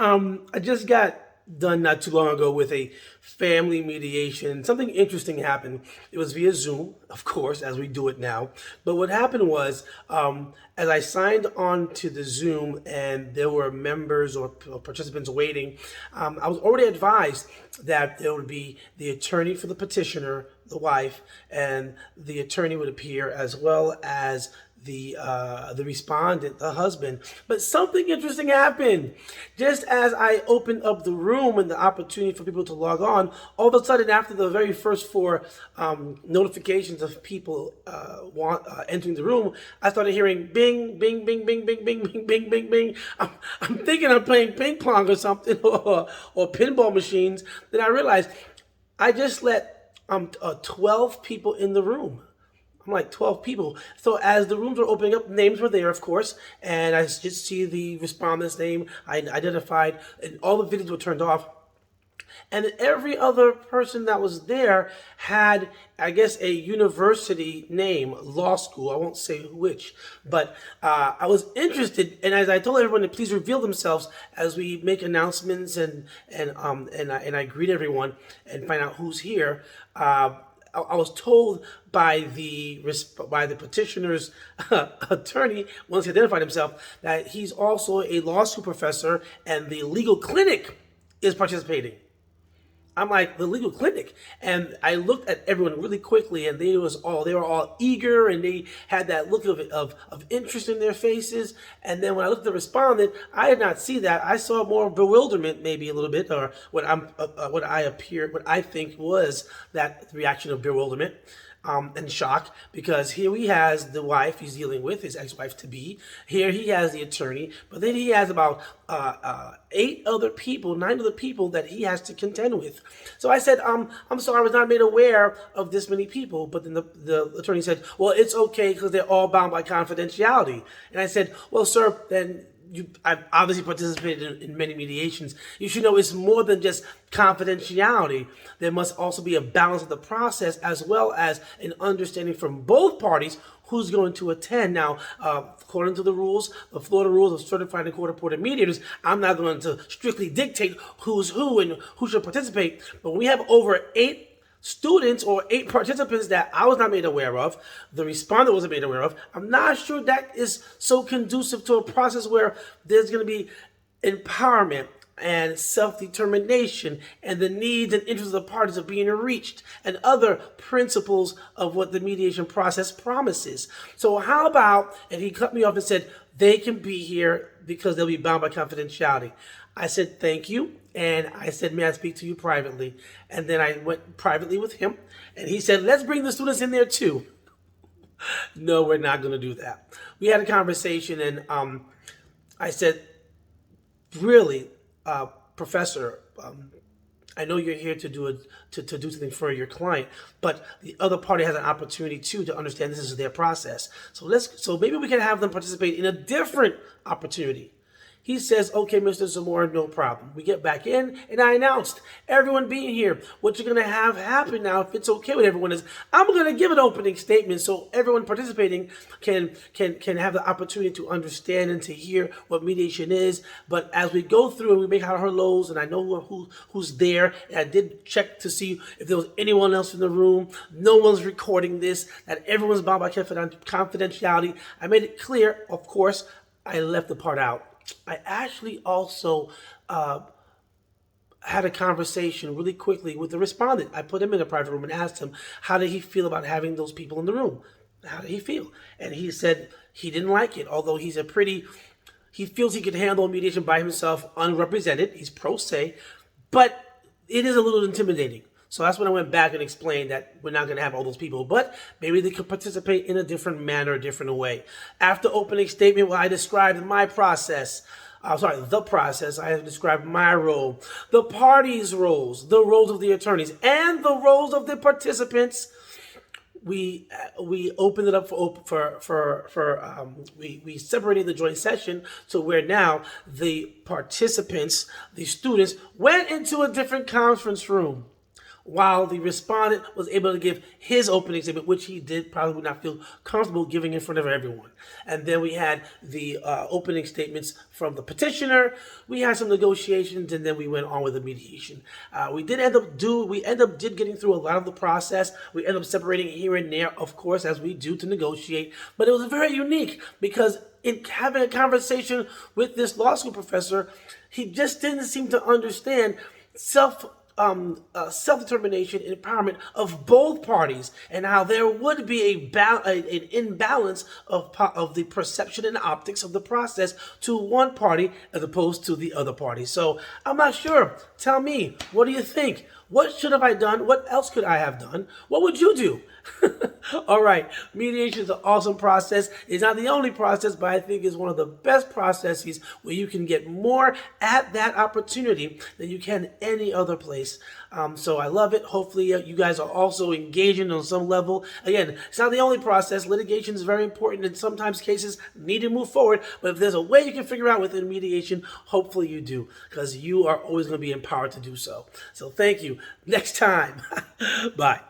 I just got done not too long ago with a family mediation. Something interesting happened. It was via Zoom, of course, as we do it now. But what happened was, as I signed on to the Zoom and there were members or participants waiting, I was already advised that there would be the attorney for the petitioner, the wife, and the attorney would appear, as well as the respondent, the husband. But something interesting happened. Just as I opened up the room and the opportunity for people to log on, all of a sudden, after the very first four notifications of people entering the room, I started hearing bing, bing, bing, bing, bing, bing, bing, bing, bing, bing. I'm thinking I'm playing ping pong or something, or pinball machines. Then I realized I just let 12 people in the room. I'm like 12 people. So as the rooms were opening up, names were there, of course, and I just see the respondent's name. I identified, and all the videos were turned off. And every other person that was there had, I guess, a university name, law school. I won't say which, but I was interested. And as I told everyone to please reveal themselves as we make announcements and I greet everyone and find out who's here. I was told by the petitioner's attorney, once he identified himself, that he's also a law school professor and the legal clinic is participating. I'm like, the legal clinic? And I looked at everyone really quickly, and they were all eager, and they had that look of interest in their faces. And then when I looked at the respondent, I did not see that. I saw more bewilderment, maybe a little bit, or what I think was that reaction of bewilderment. And shock, because here he has the wife he's dealing with, his ex-wife to be. Here he has the attorney, but then he has about 9 other people that he has to contend with. So I said, I'm sorry, I was not made aware of this many people. But then the attorney said, well, it's okay because they're all bound by confidentiality. And I said, well, sir, then I've obviously participated in many mediations. You should know it's more than just confidentiality. There must also be a balance of the process, as well as an understanding from both parties who's going to attend. Now, according to the rules, the Florida rules of certified and court-appointed mediators, I'm not going to strictly dictate who's who and who should participate. But when we have over 8 students or 8 participants that I was not made aware of, the respondent wasn't made aware of, I'm not sure that is so conducive to a process where there's going to be empowerment and self-determination and the needs and interests of the parties are being reached and other principles of what the mediation process promises. So how about if he cut me off and said they can be here because they'll be bound by confidentiality? I said, thank you. And I said, may I speak to you privately? And then I went privately with him. And he said, let's bring the students in there too. No, we're not going to do that. We had a conversation, and I said, really, Professor, I know you're here to do something for your client, but the other party has an opportunity too to understand this is their process. So maybe we can have them participate in a different opportunity. He says, okay, Mr. Zamora, no problem. We get back in, and I announced everyone being here. What you're going to have happen now, if it's okay with everyone, is I'm going to give an opening statement so everyone participating can have the opportunity to understand and to hear what mediation is. But as we go through and we make out our lows, and I know who's there, and I did check to see if there was anyone else in the room. No one's recording this, that everyone's bound by confidentiality. I made it clear, of course, I left the part out. I actually also had a conversation really quickly with the respondent. I put him in a private room and asked him, how did he feel about having those people in the room? How did he feel? And he said he didn't like it, although he feels he could handle mediation by himself unrepresented. He's pro se, but it is a little intimidating. So that's when I went back and explained that we're not going to have all those people, but maybe they could participate in a different manner, a different way. After opening statement, where I described my process, the process, I have described my role, the parties' roles, the roles of the attorneys, and the roles of the participants. We opened it up we separated the joint session to where now the participants, the students, went into a different conference room while the respondent was able to give his opening statement, which he did probably would not feel comfortable giving in front of everyone. And then we had the opening statements from the petitioner. We had some negotiations, and then we went on with the mediation. We ended up getting through a lot of the process. We ended up separating here and there, of course, as we do to negotiate. But it was very unique because in having a conversation with this law school professor, he just didn't seem to understand self-determination and empowerment of both parties, and how there would be an imbalance of the perception and optics of the process to one party as opposed to the other party. So I'm not sure. Tell me, what do you think? What should have I done? What else could I have done? What would you do? All right, mediation is an awesome process. It's not the only process, but I think it's one of the best processes where you can get more at that opportunity than you can any other place. So I love it. Hopefully you guys are also engaging on some level. Again, it's not the only process. Litigation is very important, and sometimes cases need to move forward. But if there's a way you can figure out within mediation, hopefully you do, because you are always going to be empowered to do so. So thank you. Next time. Bye.